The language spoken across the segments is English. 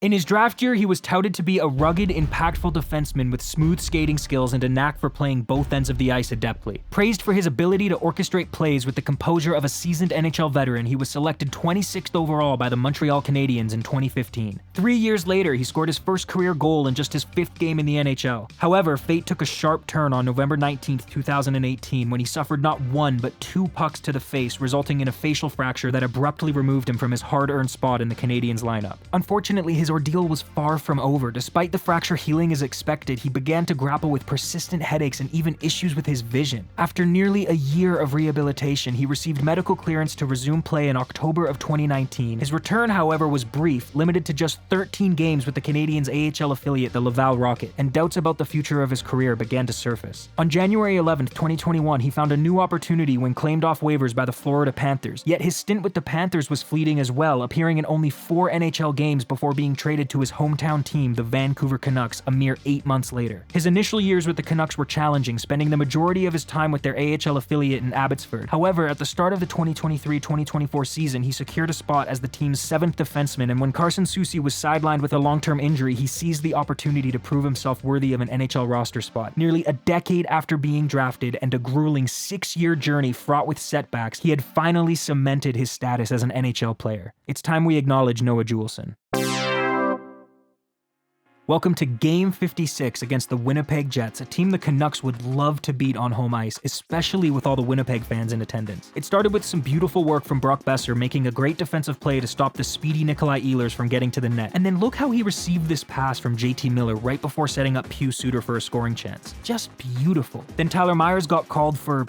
In his draft year, he was touted to be a rugged, impactful defenseman with smooth skating skills and a knack for playing both ends of the ice adeptly. Praised for his ability to orchestrate plays with the composure of a seasoned NHL veteran, he was selected 26th overall by the Montreal Canadiens in 2015. 3 years later, he scored his first career goal in just his 5th game in the NHL. However, fate took a sharp turn on November 19, 2018, when he suffered not one but 2 pucks to the face, resulting in a facial fracture that abruptly removed him from his hard-earned spot in the Canadiens lineup. Unfortunately, his ordeal was far from over. Despite the fracture healing as expected, he began to grapple with persistent headaches and even issues with his vision. After nearly a year of rehabilitation, he received medical clearance to resume play in October of 2019. His return, however, was brief, limited to just 13 games with the Canadiens' AHL affiliate, the Laval Rocket, and doubts about the future of his career began to surface. On January 11, 2021, he found a new opportunity when claimed off waivers by the Florida Panthers, yet his stint with the Panthers was fleeting as well, appearing in only 4 NHL games before being traded to his hometown team, the Vancouver Canucks, a mere 8 months later. His initial years with the Canucks were challenging, spending the majority of his time with their AHL affiliate in Abbotsford. However, at the start of the 2023-2024 season, he secured a spot as the team's 7th defenseman, and when Carson Soucy was sidelined with a long-term injury, he seized the opportunity to prove himself worthy of an NHL roster spot. Nearly a decade after being drafted and a grueling 6-year journey fraught with setbacks, he had finally cemented his status as an NHL player. It's time we acknowledge Noah Juulsen. Welcome to Game 56 against the Winnipeg Jets, a team the Canucks would love to beat on home ice, especially with all the Winnipeg fans in attendance. It started with some beautiful work from Brock Boeser making a great defensive play to stop the speedy Nikolai Ehlers from getting to the net. And then look how he received this pass from JT Miller right before setting up Pius Suter for a scoring chance. Just beautiful. Then Tyler Myers got called for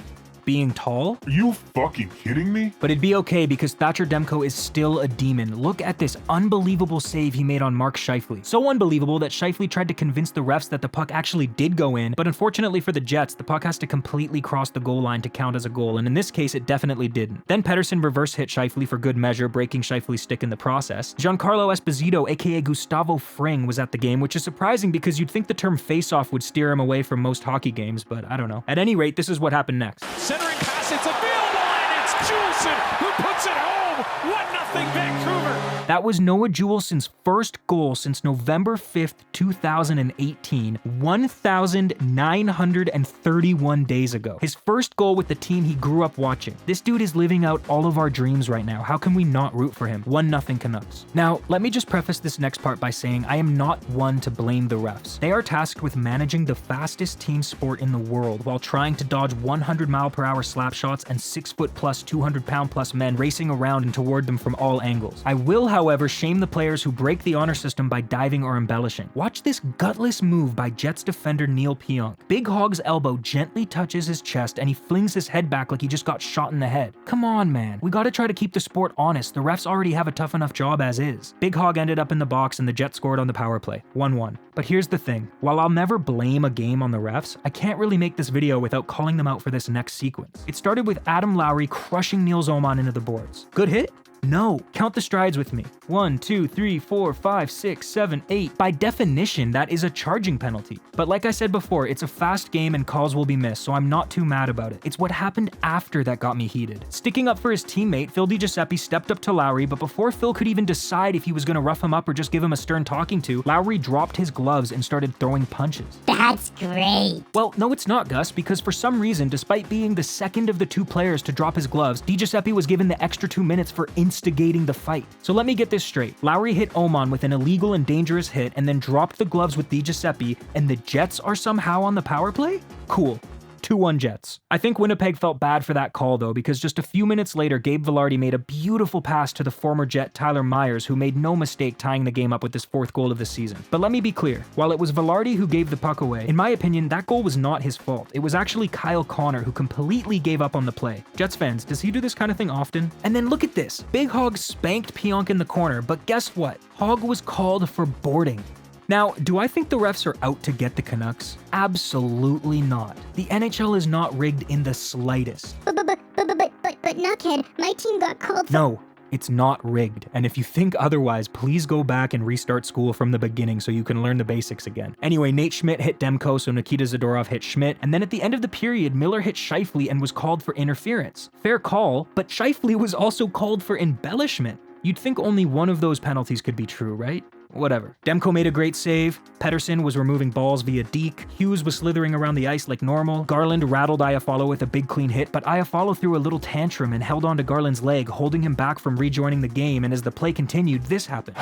being tall? Are you fucking kidding me? But it'd be okay because Thatcher Demko is still a demon. Look at this unbelievable save he made on Mark Scheifele. So unbelievable that Scheifele tried to convince the refs that the puck actually did go in, but unfortunately for the Jets, the puck has to completely cross the goal line to count as a goal, and in this case, it definitely didn't. Then Pettersson reverse hit Scheifele for good measure, breaking Scheifele's stick in the process. Giancarlo Esposito, aka Gustavo Fring, was at the game, which is surprising because you'd think the term face-off would steer him away from most hockey games, but I don't know. At any rate, this is what happened next. Centering pass, it's available, and it's Juulsen who puts it home. 1-0 Vancouver. That was Noah Juulsen's first goal since November 5th, 2018, 1,931 days ago. His first goal with the team he grew up watching. This dude is living out all of our dreams right now. How can we not root for him? 1-0 Canucks. Now, let me just preface this next part by saying I am not one to blame the refs. They are tasked with managing the fastest team sport in the world while trying to dodge 100-mile-per-hour slap shots and 6-foot plus, 200-pound plus men racing around and toward them from all angles. I will, however, shame the players who break the honor system by diving or embellishing. Watch this gutless move by Jets defender Neil Pionk. Big Hog's elbow gently touches his chest and he flings his head back like he just got shot in the head. Come on, man. We gotta try to keep the sport honest. The refs already have a tough enough job as is. Big Hog ended up in the box and the Jets scored on the power play. 1-1. But here's the thing. While I'll never blame a game on the refs, I can't really make this video without calling them out for this next sequence. It started with Adam Lowry crushing Nils Åman into the boards. Good hit? No. Count the strides with me. 1, 2, 3, 4, 5, 6, 7, 8. By definition, that is a charging penalty. But like I said before, it's a fast game and calls will be missed, so I'm not too mad about it. It's what happened after that got me heated. Sticking up for his teammate, Phil DiGiuseppe stepped up to Lowry, but before Phil could even decide if he was going to rough him up or just give him a stern talking to, Lowry dropped his gloves and started throwing punches. That's great. Well, no it's not, Gus, because for some reason, despite being the second of the 2 players to drop his gloves, DiGiuseppe was given the extra 2 minutes for instigating the fight. So let me get this straight. Lowry hit Åman with an illegal and dangerous hit and then dropped the gloves with DiGiuseppe, and the Jets are somehow on the power play? Cool. 2-1 Jets. I think Winnipeg felt bad for that call though, because just a few minutes later, Gabe Vilardi made a beautiful pass to the former Jet Tyler Myers, who made no mistake tying the game up with his 4th goal of the season. But let me be clear, while it was Vilardi who gave the puck away, in my opinion, that goal was not his fault. It was actually Kyle Connor who completely gave up on the play. Jets fans, does he do this kind of thing often? And then look at this. Big Hog spanked Pionk in the corner, but guess what? Hog was called for boarding. Now, do I think the refs are out to get the Canucks? Absolutely not. The NHL is not rigged in the slightest. But Nuckhead, my team got called for— No, it's not rigged. And if you think otherwise, please go back and restart school from the beginning so you can learn the basics again. Anyway, Nate Schmidt hit Demko, so Nikita Zadorov hit Schmidt, and then at the end of the period, Miller hit Scheifele and was called for interference. Fair call, but Scheifele was also called for embellishment. You'd think only one of those penalties could be true, right? Whatever. Demko made a great save. Pettersson was removing balls via deke. Hughes was slithering around the ice like normal. Garland rattled Iafallo with a big clean hit, but Iafallo threw a little tantrum and held onto Garland's leg, holding him back from rejoining the game, and as the play continued, this happened.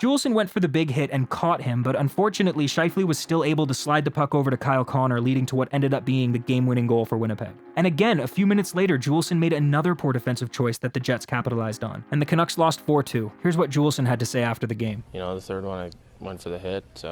Juleson went for the big hit and caught him, but unfortunately, Scheifele was still able to slide the puck over to Kyle Connor, leading to what ended up being the game-winning goal for Winnipeg. And again, a few minutes later, Juleson made another poor defensive choice that the Jets capitalized on, and the Canucks lost 4-2. Here's what Juleson had to say after the game. You know, the third one, I went for the hit.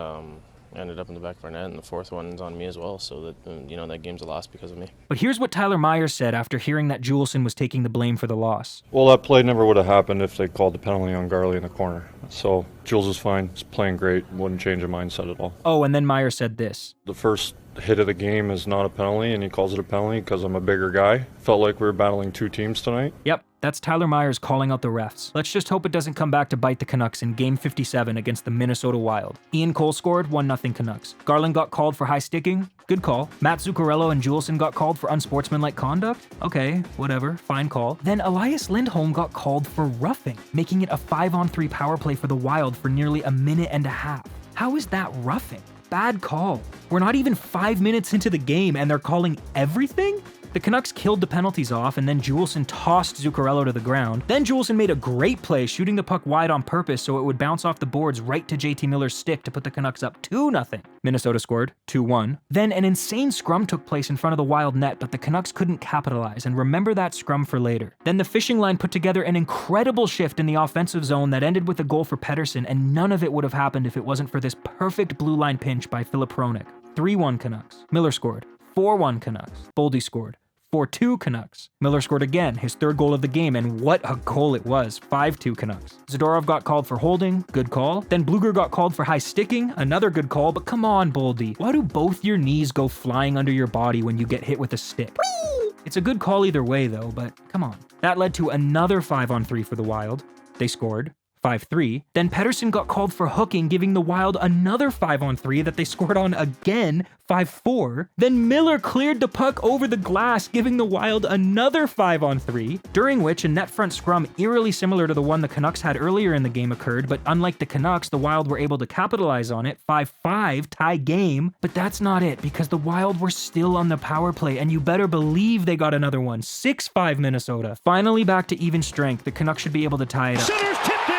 Ended up in the back of our net, and the fourth one's on me as well, so that, you know, that game's a loss because of me. But here's what Tyler Myers said after hearing that Juleson was taking the blame for the loss. Well, that play never would have happened if they called the penalty on Garley in the corner. So Jules is fine. He's playing great. Wouldn't change a mindset at all. Oh, and then Myers said this. The first hit of the game is not a penalty, and he calls it a penalty because I'm a bigger guy. Felt like we were battling two teams tonight. Yep, that's Tyler Myers calling out the refs. Let's just hope it doesn't come back to bite the Canucks in Game 57 against the Minnesota Wild. Ian Cole scored, 1-0 Canucks. Garland got called for high sticking. Good call. Matt Zuccarello and Juleson got called for unsportsmanlike conduct. Okay, whatever, fine call. Then Elias Lindholm got called for roughing, making it a 5-on-3 power play for the Wild for nearly a minute and a half. How is that roughing? Bad call. We're not even 5 minutes into the game and they're calling everything? The Canucks killed the penalties off, and then Juleson tossed Zuccarello to the ground. Then Juleson made a great play, shooting the puck wide on purpose so it would bounce off the boards right to JT Miller's stick to put the Canucks up 2-0. Minnesota scored, 2-1. Then an insane scrum took place in front of the Wild net, but the Canucks couldn't capitalize, and remember that scrum for later. Then the fishing line put together an incredible shift in the offensive zone that ended with a goal for Pettersson, and none of it would have happened if it wasn't for this perfect blue line pinch by Filip Hronek. 3-1 Canucks. Miller scored. 4-1 Canucks. Boldy scored. 4-2 Canucks. Miller scored again, his third goal of the game, and what a goal it was. 5-2 Canucks. Zadorov got called for holding, good call. Then Bluger got called for high sticking, another good call, but come on, Boldy. Why do both your knees go flying under your body when you get hit with a stick? Whee! It's a good call either way though, but come on. That led to another 5-on-3 for the Wild. They scored. 5-3. Then Pettersson got called for hooking, giving the Wild another 5-on-3 that they scored on again, 5-4. Then Miller cleared the puck over the glass, giving the Wild another 5-on-3, during which a net front scrum eerily similar to the one the Canucks had earlier in the game occurred, but unlike the Canucks, the Wild were able to capitalize on it, 5-5, tie game. But that's not it, because the Wild were still on the power play, and you better believe they got another one, 6-5 Minnesota. Finally back to even strength, the Canucks should be able to tie it up. Center's tipped in.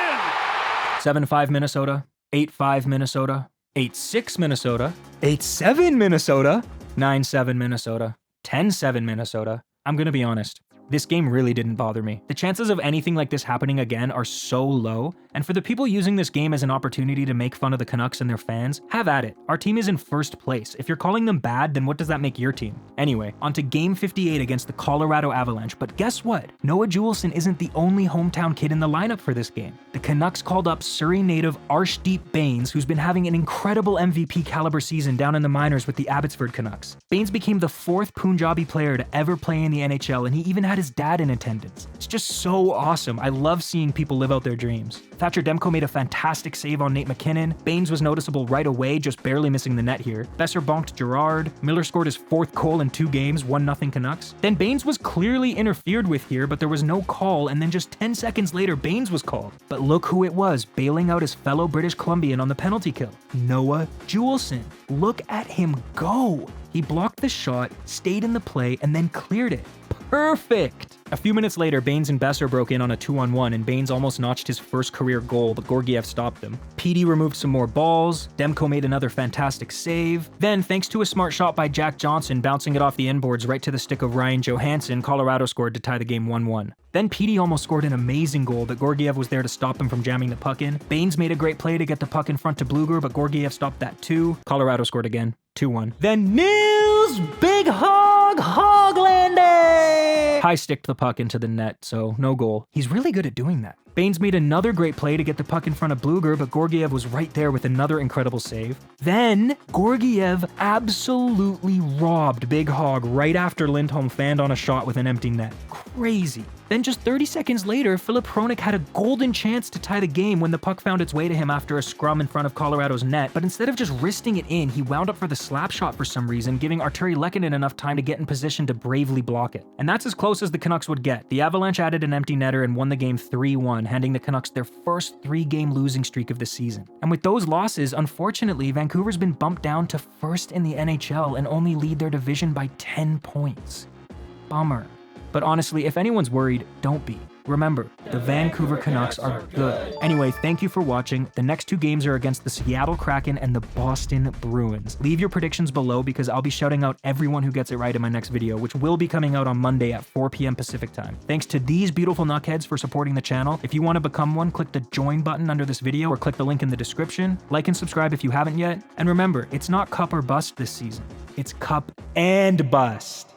7-5 Minnesota, 8-5 Minnesota, 8-6 Minnesota, 8-7 Minnesota, 9-7 Minnesota, 10-7 Minnesota. I'm gonna be honest, this game really didn't bother me. The chances of anything like this happening again are so low, and for the people using this game as an opportunity to make fun of the Canucks and their fans, have at it. Our team is in first place. If you're calling them bad, then what does that make your team? Anyway, on to Game 58 against the Colorado Avalanche, but guess what? Noah Juleson isn't the only hometown kid in the lineup for this game. The Canucks called up Surrey native Arshdeep Bains, who's been having an incredible MVP caliber season down in the minors with the Abbotsford Canucks. Bains became the fourth Punjabi player to ever play in the NHL, and he even had his dad in attendance. It's just so awesome. I love seeing people live out their dreams. Thatcher Demko made a fantastic save on Nate McKinnon. Bains was noticeable right away, just barely missing the net here. Besser bonked Gerard. Miller scored his fourth goal in 2 games, 1-0 Canucks. Then Bains was clearly interfered with here, but there was no call, and then just 10 seconds later, Bains was called. But look who it was, bailing out his fellow British Columbian on the penalty kill. Noah Juleson. Look at him go. He blocked the shot, stayed in the play, and then cleared it. Perfect! A few minutes later, Bains and Besser broke in on a 2-on-1, and Bains almost notched his first career goal, but Georgiev stopped them. Petey removed some more balls, Demko made another fantastic save. Then, thanks to a smart shot by Jack Johnson bouncing it off the inboards right to the stick of Ryan Johansson, Colorado scored to tie the game 1-1. Then Petey almost scored an amazing goal, but Georgiev was there to stop him from jamming the puck in. Bains made a great play to get the puck in front to Bluger, but Georgiev stopped that too. Colorado scored again, 2-1. Then Nils Big Hog Hoglander high-sticked the puck into the net, so no goal. He's really good at doing that. Bains made another great play to get the puck in front of Bluger, but Georgiev was right there with another incredible save. Then, Georgiev absolutely robbed Big Hog right after Lindholm fanned on a shot with an empty net. Crazy. Then just 30 seconds later, Filip Hronek had a golden chance to tie the game when the puck found its way to him after a scrum in front of Colorado's net, but instead of just wristing it in, he wound up for the slap shot for some reason, giving Arturi Lehkonen enough time to get in position to bravely block it. And that's as close as the Canucks would get. The Avalanche added an empty netter and won the game 3-1, handing the Canucks their first 3-game losing streak of the season. And with those losses, unfortunately, Vancouver's been bumped down to first in the NHL and only lead their division by 10 points. Bummer. But honestly, if anyone's worried, don't be. Remember, the Vancouver Canucks are good. Anyway, thank you for watching. The next 2 games are against the Seattle Kraken and the Boston Bruins. Leave your predictions below because I'll be shouting out everyone who gets it right in my next video, which will be coming out on Monday at 4 p.m. Pacific time. Thanks to these beautiful Nuckheads for supporting the channel. If you want to become one, click the join button under this video or click the link in the description. Like and subscribe if you haven't yet. And remember, it's not cup or bust this season. It's cup and bust.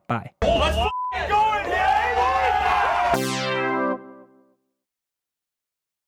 Bye. Let's go in here!